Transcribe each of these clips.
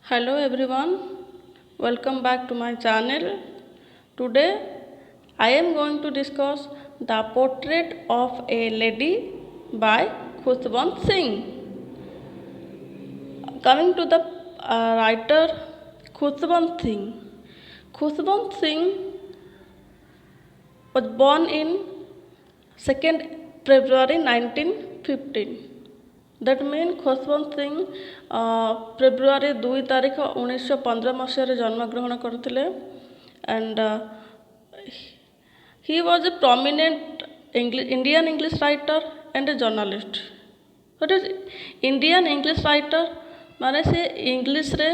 Hello everyone, welcome back to my channel. Today I am going to discuss the portrait of a lady by Khushwant Singh. Coming to the writer Khushwant Singh. Khushwant Singh was born in 2nd February 1915. That means Khushwant Singh February 2 तारीख 1915 मसीह जन्मग्रहण करते and he was a prominent Indian English writer and a journalist. What is Indian English writer माने से English रे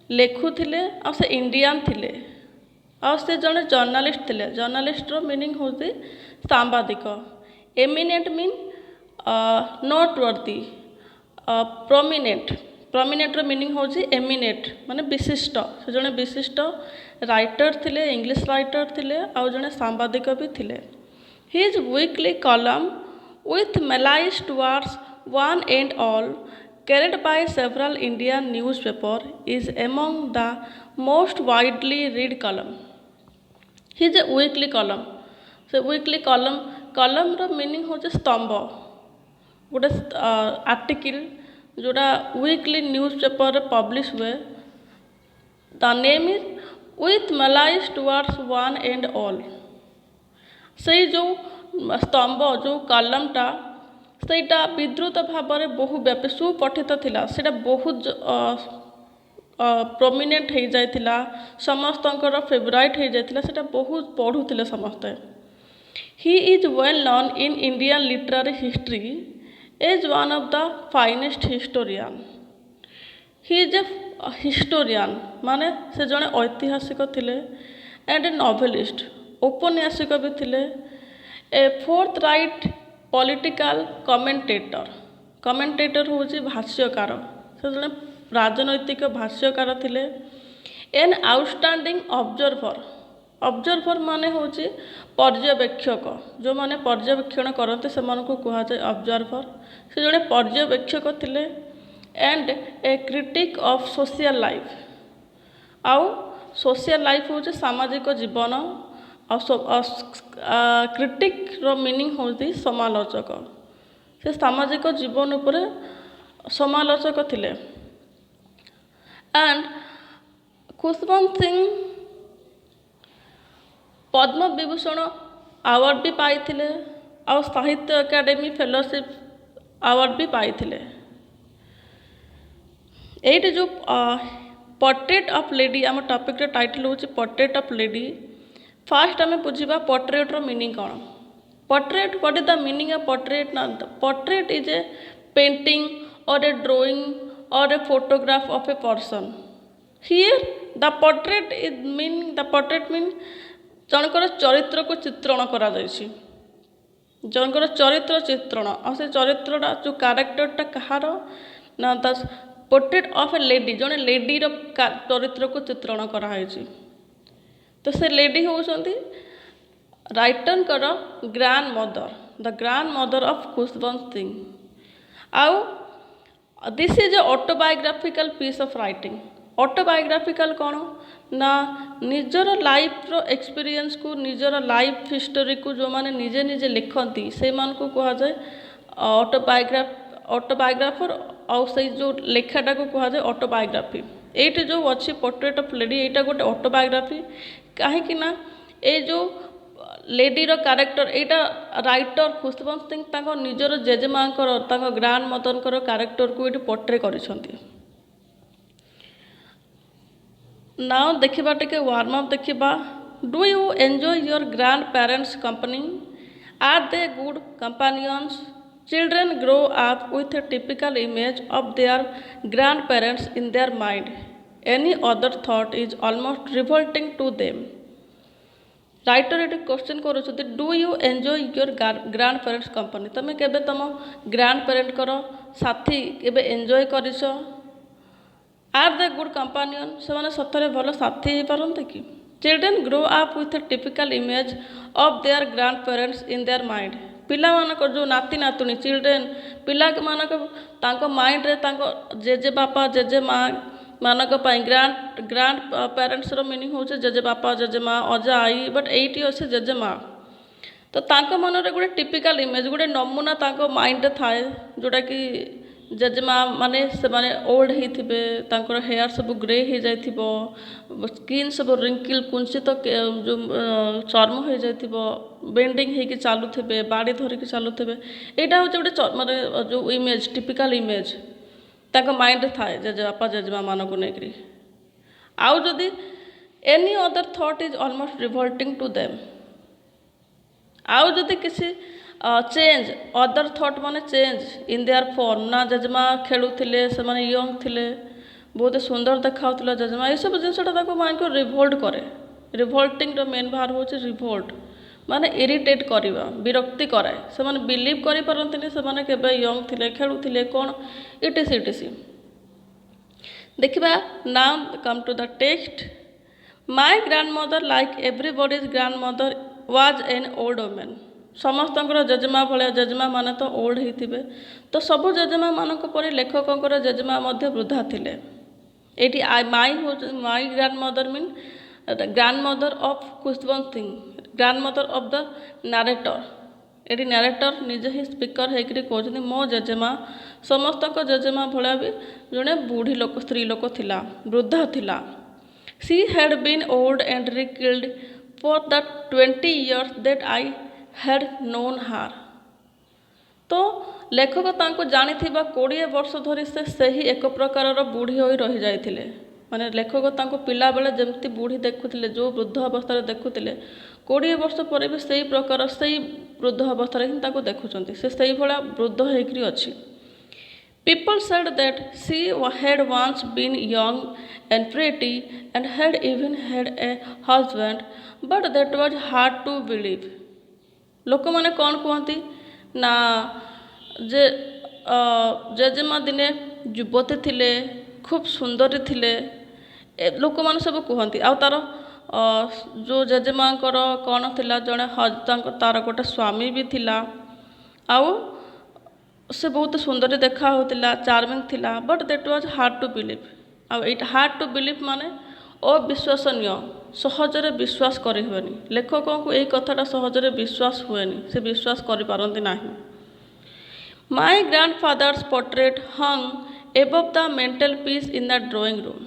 लेखुले आ से Indian थिले आ से जने journalist थिले. जर्नलिस्ट रो मीनिंग होती सांबादिक. Eminent mean noteworthy. प्रोमिनेंट रो मीनिंग होची एमिनेट माने विशिष्ट. से जने विशिष्ट राइटर थिले, इंग्लिश राइटर थिले आ जने सांबादिक भी थिले. His weekly column with malice towards one and all carried by several Indian newspaper is among the most widely read column. His weekly column. से weekly column रो मीनिंग होचे स्तंभ. गोटे आर्टिकल जोड़ा वीकली न्यूज़पेपर रे पब्लिश हुए. The name is with malice towards one and all. से जो स्तंभ जो कलमटा सेटा विद्रुत भाव में बहुव्यापी सुपठित थिला. सेटा बहुत प्रोमिनेंट हो जाइथिला. समस्तंकर फेवराइट हो जाइथिला. सेटा बहुत पढ़ुथिले समस्ते. He is well known in Indian literary history as one of the finest historian. He is a historian माने से जने ऐतिहासिक थिले एंड ए नोवेलिस्ट. औपन्यासिक भी थिले. ए फोर्थ राइट पॉलिटिकल कमेंटेटर होची भाष्यकार. से जने राजनैतिक भाष्यकार थिले. एन आउटस्टैंडिंग ऑब्जर्वर माने होची पर्यवेक्षक. जो माने पर्यवेक्षण करते से मानको कहा जाय ऑब्जर्वर. से जने पर्यवेक्षक थिले and A critic of social life. आउ सोशल लाइफ होची सामाजिक जीवन. क्रिटिक रो मीनिंग होती समालोचक. से सामाजिक जीवन उपरे समालोचक थिले. एंड खुशवंत सिंह पद्म विभूषण अवार्ड भी पाइथिले और साहित्य अकादेमी फेलोशिप अवार्ड भी पाइथिले. एट जो पोर्ट्रेट ऑफ लेडी आम टॉपिक रे टाइटल होची पोर्ट्रेट ऑफ लेडी. फास्ट आम बुझा पोर्ट्रेट रो मीनिंग कौन. Portrait what is the meaning of portrait. ना portrait is a painting or a drawing or a photograph of a person. Here the portrait is mean जनकर चरित्र को चित्रण करा जायछि. जनकर चरित्र चित्रण आ से चरित्रटा जो कैरेक्टरटा कहार ना the portrait of a lady. जने लेडी रो चरित्र को चित्रण करा हैछि. तो से लेडी होउछंती राइटर करो grandmother. The grandmother of Khushwant Singh. आउ this is a autobiographical piece of writing. Autobiographical कौन ना निजर लाइफ रो एक्सपीरियंस को निजर लाइफ हिस्टोरी को जो माने निजे निजे लिखती से मान को कहा जाए ऑटोबायोग्राफर. और से जो लेखाटा को कहा जाए ऑटोबायोग्राफी. एट जो अच्छी पोर्ट्रेट ऑफ लेडी एटा गोटे ऑटोबायोग्राफी. कहीं ना ये जो लेडी रो कैरेक्टर एटा राइटर खुशवंत सिंह ताको निजर जेजेमा ग्रैंड मदर कैरेक्टर को ये पोर्ट्रे करिसंती. नाउ देखिबा टिके वार्म अप देखिबा. Do you enjoy your grandparents company. Are they good companions. Children grow up with a typical image of their grandparents in their mind. Any other thought is almost revolting to them. Writer ये question करुँच do you enjoy your grandparents company. तुम केबे तुम grand parent कर साथी केबे enjoy करिस. Are they good companion. से माने सतरे भल साथी हो पारते कि. Children grow up with a typical image of their grandparents in their mind. पिला मानक जो नाती नातुणी चिल्ड्रेन पिला मानक तांको माइंड रे तांको जेजे बापा जेजे माँ मानक ग्रांड पेरेंट्स रो मीनिंग होचे जेजे बापा जेजे माँ अजा आई बट एटी अच्छे जेजे माँ तो तांको मन रे गोटे टिपिकल इमेज गोटे नमूना तांको माइंड थाए जोटा कि जेजेमा माने से माने ओल्ड ही थिबे तांकर हेयर सब ग्रे हो जाइथिबो स्किन सब रिंकिल कुंचित जो चर्म हो जाइथिबो बेंडिंग हेकि चालुथिबे बाड़ी धरिकी चालुथिबे एटा होचे गोटे माने जो इमेज टिपिकल इमेज तांको माइंड थाए जेजे बापा जेजेमा मानक नेकरी आउ जदि any other thought is almost revolting to them आउ जदि किसी चेंज अदर थॉट माने चेंज इन देयर फॉर्म ना जेजेमा खेलुथिले से माने यंग थिले बहुत सुंदर देखाउथिले जेजेमा ये सब जिनसटा ताको माइंड को रिवोल्ट करे रिवोल्टिंग रो मेन भार होचे रिवोल्ट माने इरिटेट करिवा विरक्ति कराए से माने बिलीव करि परंतिनी से माने केबे यंग थिले खेलुथिले कोन इटीसी देखिबा now come to the text my grandmother like everybody's grandmother was an old women समस्त जेजेमा भाया जेजेमा माने तो ओल्ड ही तो सबू जेजेमा मानक परि लेखकर जेजेमा वृद्धा थिले eighty my grandmother mean grandmother of Khushwant Singh grandmother of the narrator eighty narrator निजे ही स्पीकर होकर कहते मो जेजेमा समस्त जेजेमा भाया भी जड़े बुढ़ी लोक स्त्री लोक थिला वृद्धा थिला she had been old and wrinkled for the 20 years that I had known her तो लेखक तांको जानी थिबा 20 वर्ष धरी से सही एक प्रकार बुढ़ी होई रही जाइथिले माने लेखक तांको पिला बेले जेमती बुढ़ी देखुथिले जो वृद्ध अवस्था देखुथिले 20 वर्ष पर भी सही प्रकार सही वृद्ध अवस्था ही तांको देखुचंती से सही भला वृद्ध होइकरी अछि People said that she had once been young and pretty and had even had a husband, but that was hard to believe. लोक माने कौन कहती ना जे जेजेमा दिने युवती थिले खूब सुंदरी थिले लोक माने सब कहती आ तार जो जेजेमा कौन थिला जड़े तार गोटे स्वामी भी थिला आउ से बहुत सुंदर देखा होतिला चार्मिंग थिला but that was hard to believe ah it hard to believe माने अविश्वसनीय सहजरे विश्वास करि हुएनी लेखकों को यही कथाटा सहजरे विश्वास हुएनी से विश्वास करि पारंती नाही my grandfather's portrait hung above the mantelpiece in the drawing room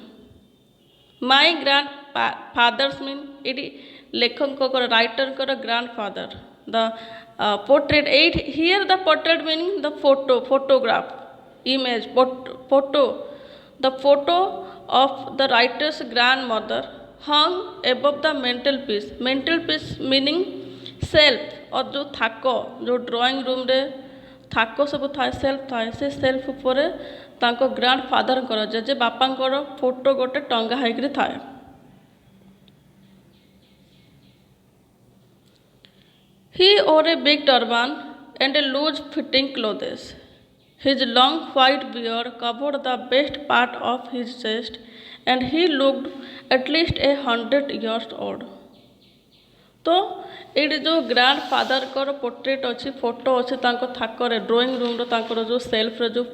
my grandfather's mean it लेखक writer grandfather the portrait here the portrait meaning the photograph image photo the photo of the writer's grandmother hung above the mental piece meaning self और जो थाको जो drawing room रे थाको सब थाए self थाए से self ऊपर तांको ग्रैंडफादर कर जेजे बापांकर फोटो गोटे टंगा होइकरी थाए He wore a big turban and a loose-fitting clothes. His long white beard covered the best part of his chest, and he looked at least 100 years old. तो ये जो grandfather कर portrait अच्छी photo अच्छी थाकर drawing room रो जो self जो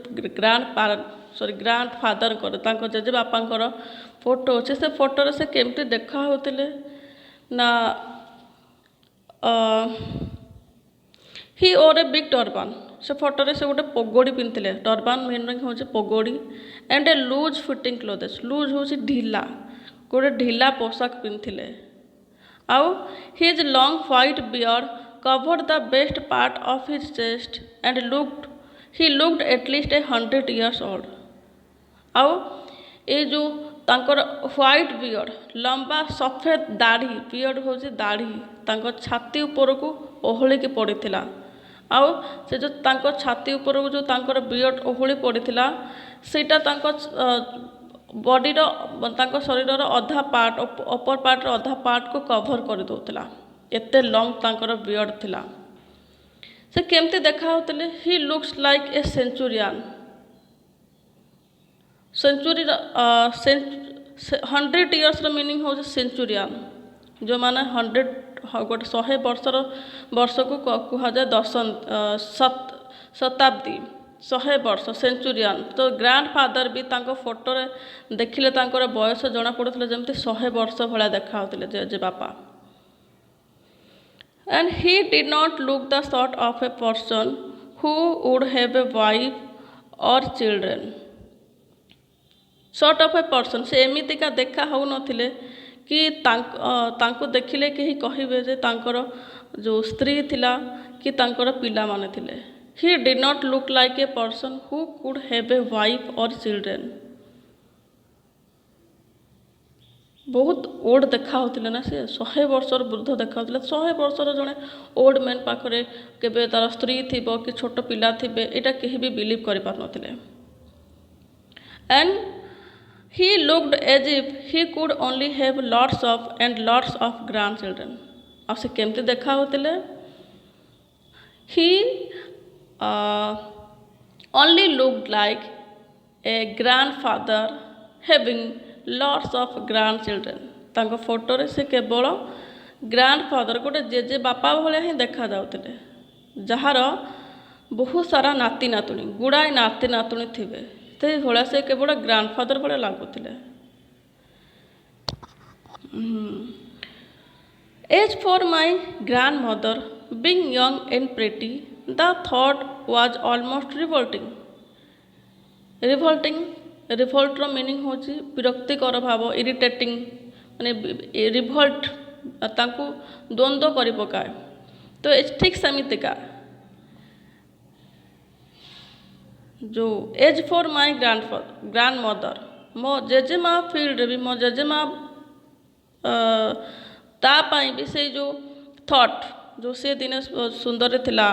grandfather कर JJ बापांकर photo अच्छे से फोटो से केमती देखा होतिले ना ही ओर ए बिग टर्बान से फोटो से गोटे पगोड़ी पिंधे टर्बान मीनिंग हूँ पगोड़ी and a loose fitting clothes loose हूँ ढिला गोटे ढिला पोशाक पिंधे आउ his long white beard covered the best part of his chest and he looked at least 100 years old आउ ये जो तांकर व्हाइट बियर्ड लंबा सफेद दाढ़ी बियर्ड हूँ दाढ़ी तांको छाती ऊपर को ओहलिकी पड़ीथिला आउ से जो तांको छाती ऊपर को जो तांकर बियर्ड ओहली पड़ीथिला सेटा तांको बॉडी रो तांको शरीर रो अधा पार्ट अपर पार्ट रो अधा पार्ट को कवर कर दोतला एते लॉन्ग तांकर बियर्ड थिला से केमती देखा होतले he looks like a centurion century 100 years meaning हो सेंचुरियन जो माने 100 गोटे 100 वर्ष को कह जाए शताब्दी 100 वर्ष सेंचुरियन तो ग्रांड फादर भी तांको फोटो रे देखिले तांकर बयस जना पड़ुथिले जेमति 100 वर्ष भला देखा होतिले जे बापा and he did not look the sort of a person who would have a wife or children sort of a person से एमिति का देखा हो नथिले कि तांको देखिले कहीं कहिबे जे तांकर जो स्त्री थिला कि तांकर पिला माने थिले he did not look like a person who could have a wife or children बहुत ओल्ड देखा होतिले ना से 100 वर्षर वृद्ध देखा होतिले 100 वर्षर जने ओल्ड मैन पाखरे केबे तार स्त्री थिबो कि छोट पिला थिबे एटा केही भी बिलीव करि पार नथिले and he looked as if he could only have lots of grandchildren अब से केमते देखा होतिले he only looked like a grandfather having lots of grandchildren तांको फोटो रे से केवल ग्रांडफादर गोटे जेजे बापा भले ही देखा जाउतिले जहार बहुत सारा नाती नातुणी गुड़ाए नाती नातुणी थिबे ते भला से केवल ग्रांडफादर भले लागुतिले As for my grandmother being young and pretty the thought was almost revolting revolt रो मीनिंग होची विरक्तिकर भाव इरिटेटिंग माने रिभोल्ट तांको द्वंद्व करि पकाए तो ठीक समितिका जो एज फॉर माय ग्रैंडमदर मो जेजेमा फील्ड भी मो जेजेमा ता पाई भी से जो थॉट जो से दिने सुंदर थिला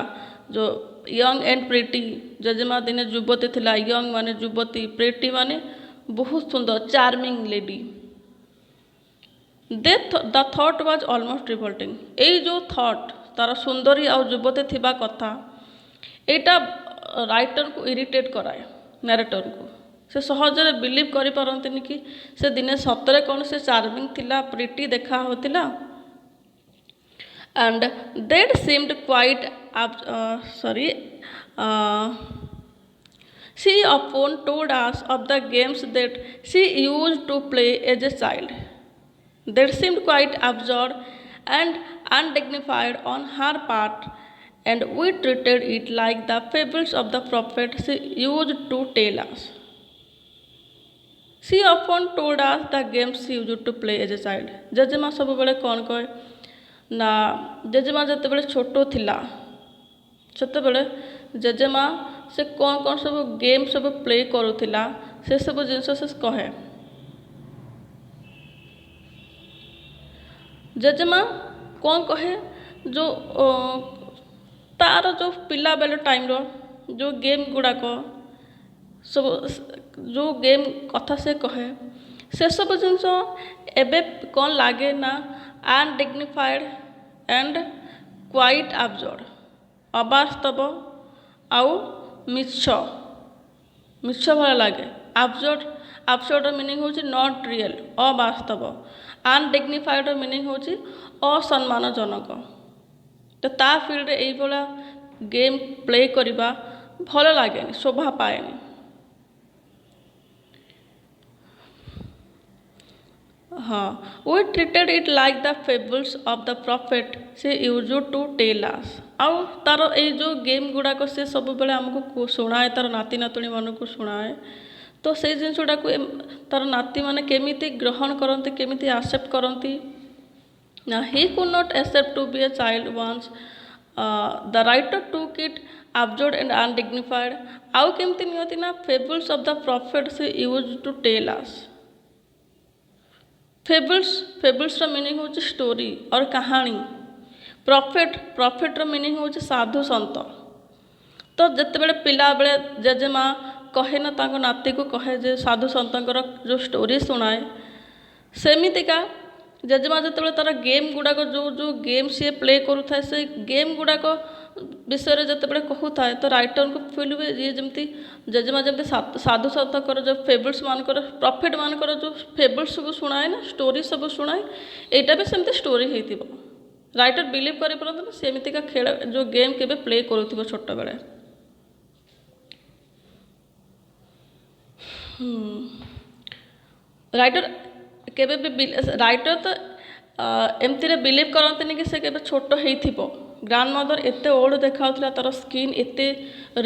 जो यंग एंड प्रिटी जेजेमा दिने युवती थिला यंग माने युवती प्रिटी माने बहुत सुंदर charming lady the thought was almost revolting ए जो थॉट तार सुंदरी और युवती थिबा कथा एटा राइटर को इरिटेट कराए नरेटर को से सहजरे बिलीव करि पारंतिनी कि से दिने सतरे कोन से चार्मिंग थिला प्रिटी देखा होतिला and that seemed quite she often told us of the games that she used to play as a child that seemed quite absurd and undignified on her part and we treated it like the fables of the prophet she used to tell us she often told us the games she used to play as a child जजेमा सब बेले कौन कहे ना जेजेमा जते बेले छोटो थिला सेते बेले जेजेमा से कौन कौन सब गेम सब प्ले करूथिला से सब जिनस से कहे जेजेमा कौन कहे जो तार जो पिला बेले टाइम रो जो गेम गुड़ाक सब जो गेम कथा से कहे से सब जिनस एबे कौन लागे ना अनडिग्निफाइड एंड क्वाइट अब्सर्ड अवास्तव आउ मिछ भला लगे अब्सर्ड मीनिंग होची नॉट रियल अवास्तव अनडिग्निफाइड मीनिंग होची असम्मानजनक तो ता फील्ड रे एई भला गेम प्ले करिबा भल लगे शोभा पाएनी हाँ we treated it like the fables of the prophet she used to tell us आउ तार ए जो गेम गुड़ाक से सब बेले आमको शुणाए तार नाती नातुणी मान को शुणाए तो से जिनसटा को तार नाती माने केमिति ग्रहण करते केमिति एक्सेप्ट करती ना he could not accept to be a child once the writer took it absurd and undignified आउ केमिति नियति ना fables of the prophet she used to tell us fables रो मीनिंग होची स्टोरी और कहानी प्रॉफिट रो मीनिंग होची साधु संत तो जते बेले पिला बेले जेजेमा कहे ना तांको नाती को कहे जे साधु संतंकर जो स्टोरी सुनाए सेमितिका जेजेमा जते बेले तार गेम गुड़ाक जो गेम सी प्ले करूथा से गेम गुड़ाक विषय रे जते बेले कहूथा तो राइटर को फील हुए ये जमती जेजेमा जमती साधु संतकर जो फेबल्स मानकर प्रॉफिट मानकर जो फेबल्स सब सुनाए ना स्टोरी सब सुनाए एटा भी सेमती स्टोरी हेतिबो राइटर बिलीव करि परंत सेमितिका खेल जो गेम केबे प्ले करूथिबो छोट बेले ରାଇଟର କେବେ ବି ରାଇଟର ତ ଏମିତିରେ ବିଲିଭ୍ କରନ୍ତିନି କି ସେ କେବେ ଛୋଟ ହେଇଥିବ। ଗ୍ରାଣ୍ଡ ମଦର ଏତେ ଓଲ୍ଡ ଦେଖାଉଥିଲା, ତାର ସ୍କିନ୍ ଏତେ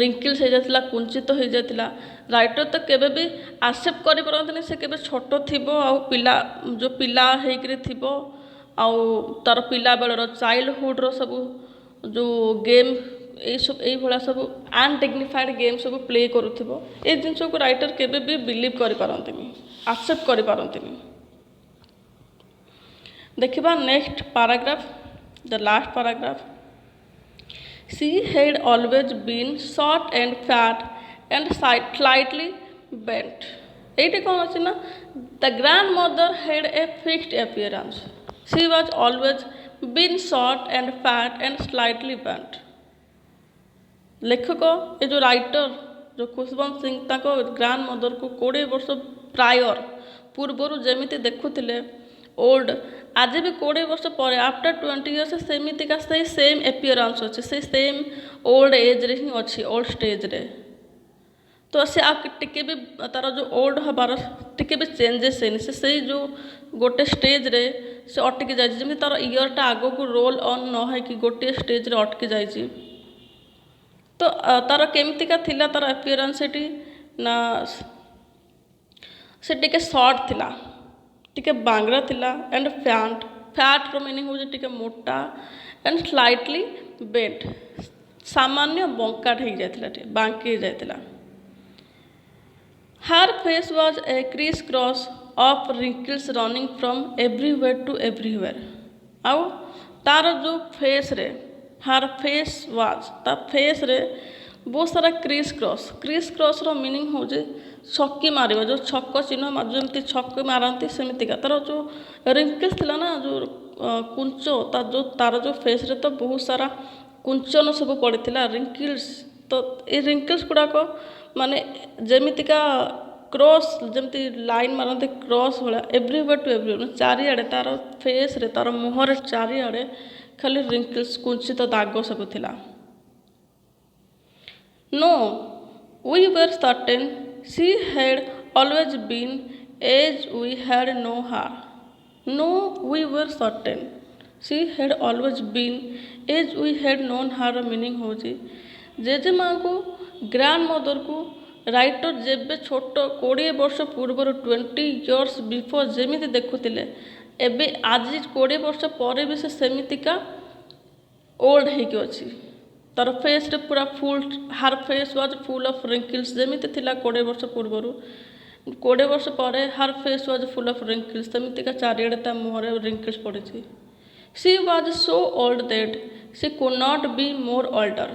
ରିଙ୍କିଲ୍ସ ହେଇଯାଇଥିଲା, କୁଞ୍ଚିତ ହେଇଯାଇଥିଲା। ରାଇଟର ତ କେବେ ବି ଆକ୍ସେପ୍ଟ କରିପାରନ୍ତିନି ସେ କେବେ ଛୋଟ ଥିବ ଆଉ ଯେଉଁ ପିଲା ହେଇକରି ଥିବ, ଆଉ ତାର ପିଲାବେଳର ଚାଇଲ୍ଡହୁଡ଼ର ସବୁ ଯେଉଁ ଗେମ୍ ଏଇଭଳିଆ ସବୁ ଅନଡିଗ୍ନିଫାଏଡ୍ ଗେମ୍ ସବୁ ପ୍ଲେ କରୁଥିବ। ଏ ଜିନିଷକୁ ରାଇଟର କେବେ ବି ବିଲିଭ୍ କରିପାରନ୍ତିନି, ଆକ୍ସେପ୍ଟ କରିପାରନ୍ତିନି। ଦେଖିବା next paragraph, the last paragraph. She had always been short and fat and slightly bent. ଏଇଠି କ'ଣ ଅଛି ନା, the grandmother had a fixed appearance. She was always been short and fat and slightly bent. ଲେଖକ ଏ ଯେଉଁ writer ଯେଉଁ ଖୁଶବନ୍ତ ସିଂ ତାଙ୍କ grand ମଦରକୁ 20 ବର୍ଷ ପ୍ରାୟର ପୂର୍ବରୁ ଯେମିତି ଦେଖୁଥିଲେ ଓଲ୍ଡ, ଆଜି ବି 20 ବର୍ଷ ପରେ ଆଫ୍ଟର 20 ଇୟର୍ସ ସେମିତିକା ସେଇ ସେମ୍ ଏପିୟରାନ୍ସ ଅଛି, ସେଇ ସେମ୍ ଓଲ୍ଡ ଏଜ୍ରେ ହିଁ ଅଛି, ଓଲ୍ଡ ଷ୍ଟେଜ୍ରେ। ତ ସେ ଆଉ ଟିକେ ବି ତାର ଯେଉଁ ଓଲ୍ଡ ହେବାର ଟିକେ ବି ଚେଞ୍ଜେସ୍ ହେଇନି, ସେ ସେଇ ଯେଉଁ ଗୋଟେ ଷ୍ଟେଜ୍ରେ ସେ ଅଟକି ଯାଇଛି, ଯେମିତି ତାର ଇୟର୍ଟା ଆଗକୁ ରୋଲ୍ ଅନ୍ ନ ହେଇକି ଗୋଟିଏ ଷ୍ଟେଜ୍ରେ ଅଟକି ଯାଇଛି। ତ ତାର କେମିତିକା ଥିଲା ତାର ଏପିୟରାନ୍ସ ସେଠି ନା, ସେ ଟିକେ ସର୍ଟ ଥିଲା, ଟିକେ ବାଙ୍ଗରା ଥିଲା, ଆଣ୍ଡ ଫ୍ୟାଟ୍ର ମିନିଂ ହେଉଛି ଟିକେ ମୋଟା, ଆଣ୍ଡ ସ୍ଲାଇଟଲି ବେଣ୍ଟ, ସାମାନ୍ୟ ବଙ୍କାଟ ହେଇଯାଇଥିଲା, ଟିକେ ବାଙ୍କି ହେଇଯାଇଥିଲା। Her face was a criss-cross of wrinkles running from everywhere to everywhere. ଆଉ ତାର ଯେଉଁ ଫେସ୍ରେ, her face was, ତା ଫେସ୍ରେ ବହୁତ ସାରା କ୍ରିସ୍କ୍ରସ୍ର ମିନିଂ ହେଉଛି ଛକି ମାରିବା, ଯେଉଁ ଛକ ଚିହ୍ନ ଯେମିତି ଛକି ମାରନ୍ତି ସେମିତିକା। ତାର ଯେଉଁ ରିଙ୍କିଲ୍ସ ଥିଲା ନା, ଯେଉଁ କୁଞ୍ଚ, ତାର ଯେଉଁ ଫେସ୍ରେ ତ ବହୁତ ସାରା କୁଞ୍ଚନ ସବୁ ପଡ଼ିଥିଲା, ରିଙ୍କିଲ୍ସ। ତ ଏ ରିଙ୍କିଲ୍ସ ଗୁଡ଼ାକ ମାନେ ଯେମିତିକା କ୍ରସ୍, ଯେମିତି ଲାଇନ୍ ମାରନ୍ତି କ୍ରସ୍ ଭଳିଆ, ଏଭ୍ରିୱେର୍ ଟୁ ଏଭ୍ରିୱେର୍, ଚାରିଆଡ଼େ ତାର ଫେସ୍ରେ, ତାର ମୁହଁରେ ଚାରିଆଡ଼େ ଖାଲି ରିଙ୍କିଲ୍ସ, କୁଞ୍ଚିତ ଦାଗ ସବୁ ଥିଲା। No, we were certain she had always been as we had known her. No, we were certain she had always been as we had known her meaning ହେଉଛି ଜେଜେମାଙ୍କୁ ଗ୍ରାଣ୍ଡ ମଦରକୁ ରାଇଟର ଯେବେ ଛୋଟ 20 ବର୍ଷ ପୂର୍ବରୁ 20 ଇୟର୍ସ ବିଫୋର ଯେମିତି ଦେଖୁଥିଲେ, ଏବେ ଆଜି 20 ବର୍ଷ ପରେ ବି ସେ ସେମିତିକା ଓଲ୍ଡ ହେଇକି ଅଛି। ତାର ଫେସ୍ରେ ପୁରା her face was full of wrinkles, ଯେମିତି ଥିଲା 20 ବର୍ଷ ପୂର୍ବରୁ, 20 ବର୍ଷ ପରେ her face was full of wrinkles, ସେମିତିକା ଚାରିଆଡ଼େ ତା ମୁହଁରେ ରିଙ୍କିଲ୍ସ ପଡ଼ିଛି। She was so old that she could not be more older.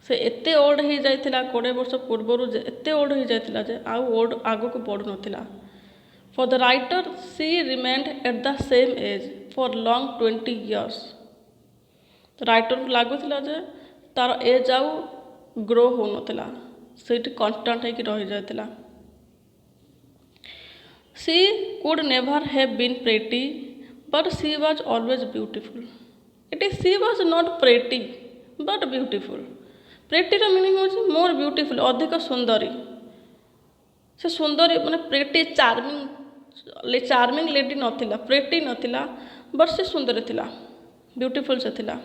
ସେ ଏତେ ଓଲ୍ଡ ହେଇଯାଇଥିଲା 20 ବର୍ଷ ପୂର୍ବରୁ, ଯେ ଏତେ ଓଲ୍ଡ ହେଇଯାଇଥିଲା ଯେ ଆଉ ଓଲ୍ଡ ଆଗକୁ ବଢ଼ୁନଥିଲା। For the writer she remained at the same age for long 20 years. ରାଇଟରକୁ ଲାଗୁଥିଲା ଯେ ତାର ଏଜ୍ ଆଉ ଗ୍ରୋ ହେଉନଥିଲା, ସେଇଠି କନଷ୍ଟାଣ୍ଟ ହେଇକି ରହିଯାଇଥିଲା। She could never have been pretty but she was always beautiful. ଏଠି she was not pretty but beautiful. ପ୍ରେଟିର ମିନିଂ ହେଉଛି ମୋର୍ ବ୍ୟୁଟିଫୁଲ୍, ଅଧିକ ସୁନ୍ଦରୀ। ସେ ସୁନ୍ଦରୀ ମାନେ ପ୍ରେଟି, ଚାର୍ମିଂ ଲେଡି ନଥିଲା, ପ୍ରେଟି ନଥିଲା, ବଟ୍ ସେ ସୁନ୍ଦରୀ ଥିଲା, ବ୍ୟୁଟିଫୁଲ୍ ସେ ଥିଲା।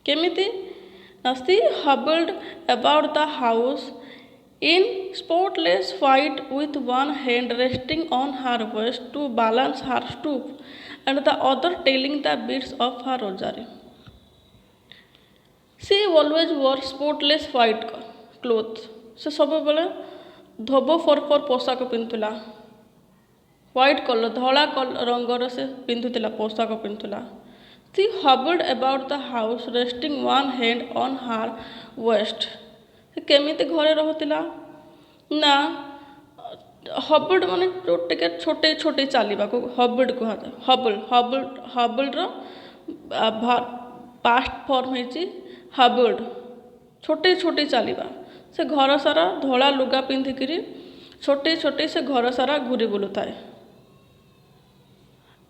କେମିତି? She hobbled about the house in spotless white with one hand resting on her waist to balance her stoop and the other telling the beads of her rosary. She always wore spotless white clothes. ସେ ସବୁବେଳେ ଧୋବ ଫରଫର ପୋଷାକ ପିନ୍ଧୁଥିଲା, white colour, ଧଳା ରଙ୍ଗର ସେ ପିନ୍ଧୁଥିଲା, ପୋଷାକ ପିନ୍ଧୁଥିଲା। She hobbled about the house resting one hand on her waist. ସେ କେମିତି ଘରେ ରହୁଥିଲା ନା, ହବଲ୍ଡ ମାନେ ଯେଉଁ ଟିକେ ଛୋଟେଇ ଛୋଟେଇ ଚାଲିବାକୁ ହବଲ୍ଡ କୁହାଯାଏ। ହବଲ୍ଡର ପାଷ୍ଟ ଫର୍ମ ହେଇଛି ହବଲ୍ଡ, ଛୋଟେଇ ଛୋଟେଇ ଚାଲିବା। ସେ ଘର ସାରା ଧଳା ଲୁଗା ପିନ୍ଧିକିରି ଛୋଟେଇ ଛୋଟେଇ ସେ ଘର ସାରା ଘୁରି ବୁଲୁଥାଏ।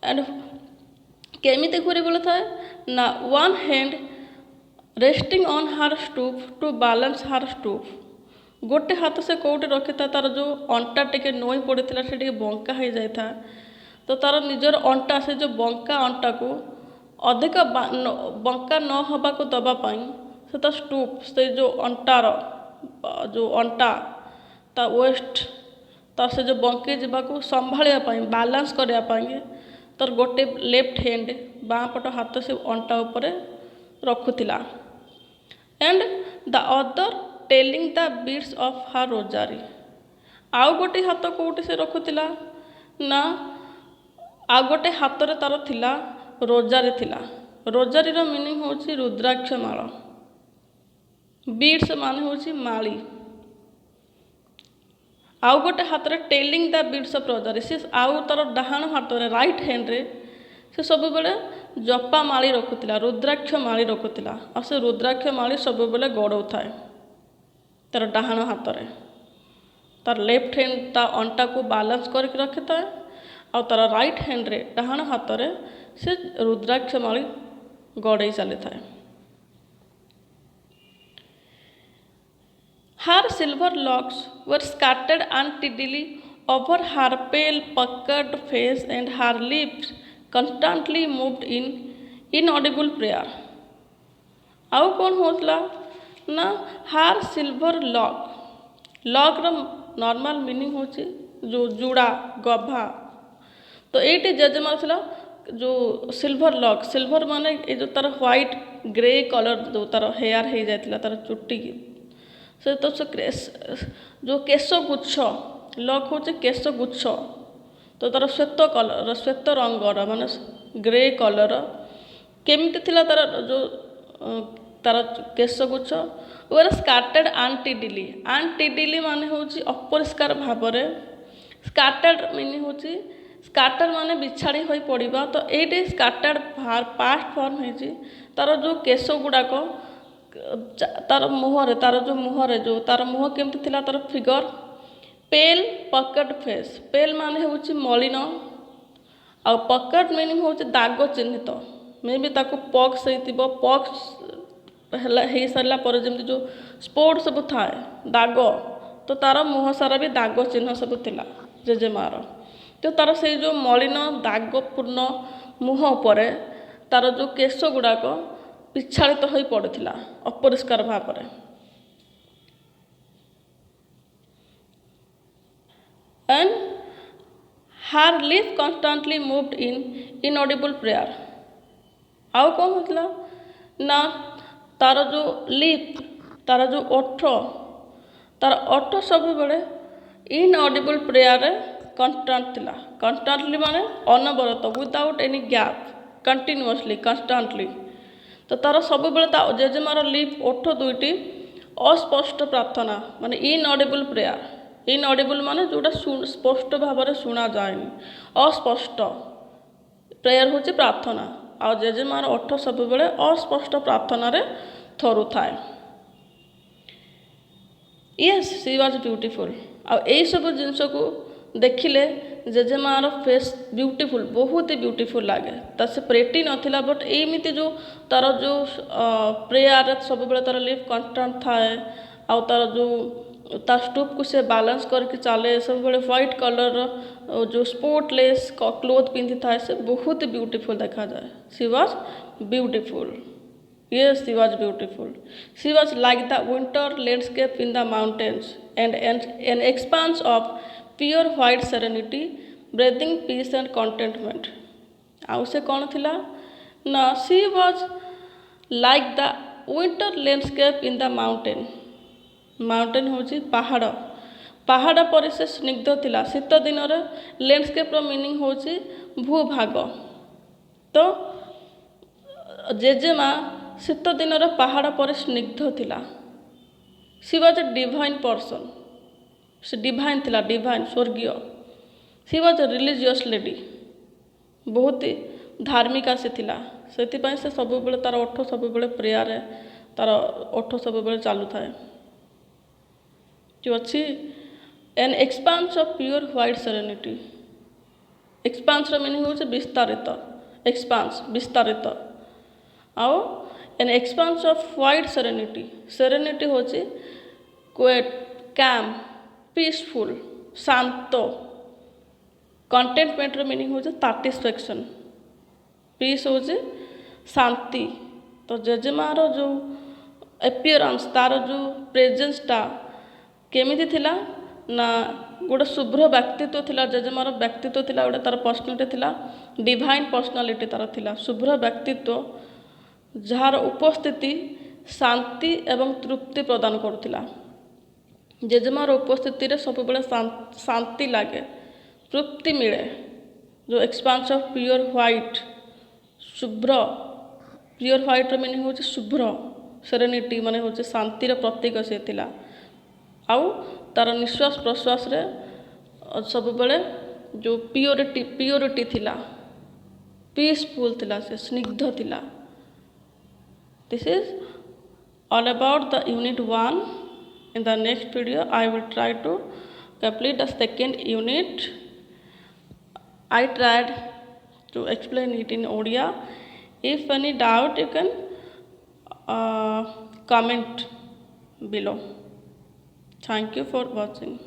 ଆଣ୍ଡ କେମିତି ଘୁରି ବୁଲୁଥାଏ ନା, ୱାନ୍ ହ୍ୟାଣ୍ଡ ରେଷ୍ଟିଂ ଅନ୍ ହାର ଷ୍ଟୁପ୍ ଟୁ ବାଲାନ୍ସ ହାର ଷ୍ଟୁପ୍, गोटे हाथ से कौटे रखी था तार जो अंटा टिके नई पड़ता से बंका हो जाए तो तार निजर अंटा से जो बंका अंटा को अधिक बंका न हवा को दबापाई से तो स्टूप से जो अंटार जो अंटा ता वेस्ट तार से जो बंके जावाक संभाई बालांस करने तार गोटे लेफ्ट हैंड बाँ पट हाथ से अंटा उपर रखुला and the other telling the beads of her rosary. आउ गोटे हाथ कौटी से रखुला ना आउ गोटे हाथ रे तार थिला रोजारी थिला। रोजारी रो मीनिंग होची रुद्राक्ष माळ। बीट्स माने होची माली। आउ गोटे हाथ रे telling the beads of rosary से आउ तार डाहाण हाथ रे राइट हैंड रे से सब बेले जपा माली रखुला रुद्राक्ष माली रखुला और से रुद्राक्ष माली सब बेले गड़ौ थाए तार डाहाण हाथ रे तार लेफ्ट हैंड ता अंटा को बालांस करके रखी था और तार राइट हैंड रे डाहाण हाथ रे से रुद्राक्ष माली गड़े चली था। Her silver locks were scattered untidily over her pale puckered face and her lips constantly moved in inaudible prayer. आउ कौन होतला ना हार सिल्वर लॉक रो नॉर्मल मीनिंग होची जो जुड़ा गभा तो ये जेजेमार थिला जो सिल्वर लॉक सिल्वर माने ये जो तार व्हाइट ग्रे कलर जो तार हेयर हो जाता तार चुट्टी से तो जो केश गुच्छ लॉक होचे केश गुच्छ तो तार श्वेत कलर श्वेत रंगर माने ग्रे कलर केमिति थिला तार जो तार केश गुच्छ वर स्काटर्ड आंटिडिली माने होची अपरिष्कार भावरे स्काटर्ड मीनिंग होची स्काटर माने बिछाड़ी होई पड़िबा तो एटे स्काटर्ड पास्ट फॉर्म होची तार जो केश गुड़ाक तार मुहरे जो तार मुह केमती थिला तार फिगर पेल पकेट फेस पेल माने होची मलिन आ पकेट मीनिंग होची दाग चिन्हित मे भी ताको पॉक्स हेतिबो पॉक्स हे सारा पर जमती जो स्पॉट सब थाए दाग तो तार मुह सारा भी दाग चिन्ह सब थिला जेजेमार तो तार से जो मलिन दागपूर्ण मुह उपर तार जो केश गुड़ाक पिछाड़ित हो पड़ता अपरिष्कार भाव में and her lip constantly moved in inaudible prayer. आउ कौन होता ना तार जो लिप तार जो ओठ सब बेले इनऑडिबल प्रेयर कन्स्टांट थिला कन्स्टांटली माने अनवरत विदाउट एनी गैप कंटिन्यूअसली कंस्टांटली तो तार सब बेले जेजेमार लिप ओठ दुईटी अस्पष्ट प्रार्थना माने इनऑडिबल प्रेयर इनऑडिबल माने जोटा स्पष्ट भाव में शुणा जाएनि अस्पष्ट प्रेयर होची प्रार्थना आ जेजेमार ओठ सब बेले अस्पष्ट प्रार्थना रे थरु थाए। यस सी वाज ब्यूटीफुल आ यही सब जिनस को देखिले जेजेमार फेस ब्यूटीफुल बहुत ही ब्यूटीफुल लगे तो से प्रेटी नथिला बट एमती जो तार जो प्रेयर सब बेले तार लिप कन्स्टांट थाए आ तार जो ता स्टूप को से बालांस करके चले सब बेले व्हाइट कलर जो स्पोर्टलेस क्लोथ पिंधि थाए से बहुत ब्यूटीफुल देखा जाए। She was beautiful yes she was beautiful she was like the winter landscape in the mountains and an expanse of pure white serenity breathing peace and contentment। आउ से कौन थिला ना she was like the winter landscape in the mountain होची पहाड़ पर से स्निग्ध थिला शीत दिन लैंडस्केप रो मीनिंग होची भूभाग तो जेजेमा शीत दिन पहाड़ पर स्निग्ध थिला she was a divine person से डिवाइन थिला डिवाइन स्वर्गीय she was a religious lady बहुत ही धार्मिक से थिला से सब बेले तार ओठ सब बेले प्रेयर तार ओठ सब बेले चालू थाए जो अच्छी an expanse of pure white serenity expanse meaning होचे विस्तारित एक्सपांस विस्तारित आउ an expanse of white serenity serenity होची क्वेट କ୍ୟାମ୍ ପିସଫୁଲ୍ ଶାନ୍ତ। କଣ୍ଟେଣ୍ଟମେଣ୍ଟର ମିନିଂ ହେଉଛି ସାଟିସ୍ଫ୍ୟାକ୍ସନ୍। ପିସ୍ ହେଉଛି ଶାନ୍ତି। ତ ଜେଜେମାର ଯେଉଁ ଏପିୟରାନ୍ସ ତାର ଯେଉଁ ପ୍ରେଜେନ୍ସଟା କେମିତି ଥିଲା ନା ଗୋଟେ ଶୁଭ୍ର ବ୍ୟକ୍ତିତ୍ୱ ଥିଲା। ଜେଜେମାର ବ୍ୟକ୍ତିତ୍ୱ ଥିଲା ଗୋଟେ, ତାର ପର୍ସନାଲିଟି ଥିଲା ଡିଭାଇନ୍ ପର୍ସନାଲିଟି ତାର ଥିଲା, ଶୁଭ୍ର ବ୍ୟକ୍ତିତ୍ୱ ଯାହାର ଉପସ୍ଥିତି ଶାନ୍ତି ଏବଂ ତୃପ୍ତି ପ୍ରଦାନ କରୁଥିଲା। ଜେଜେମାର ଉପସ୍ଥିତିରେ ସବୁବେଳେ ଶାନ୍ତି ଲାଗେ, ତୃପ୍ତି ମିଳେ। ଯେଉଁ ଏକ୍ସପାନ୍ସ ଅଫ୍ ପିଓର ହ୍ୱାଇଟ୍, ଶୁଭ୍ର, ପିଓର ହ୍ୱାଇଟ୍ର ମିନିଂ ହେଉଛି ଶୁଭ୍ର, ସେରେନିଟି ମାନେ ହେଉଛି ଶାନ୍ତିର ପ୍ରତୀକ ସେ ଥିଲା। ଆଉ ତାର ନିଶ୍ୱାସ ପ୍ରଶ୍ୱାସରେ ସବୁବେଳେ ଯେଉଁ ପିଓରିଟି ଥିଲା, ପିସଫୁଲ୍ ଥିଲା, ସେ ସ୍ନିଗ୍ଧ ଥିଲା। This is all about the unit 1. In the next video I will try to complete the second unit. I tried to explain it in Odia. If any doubt you can comment below. Thank you for watching.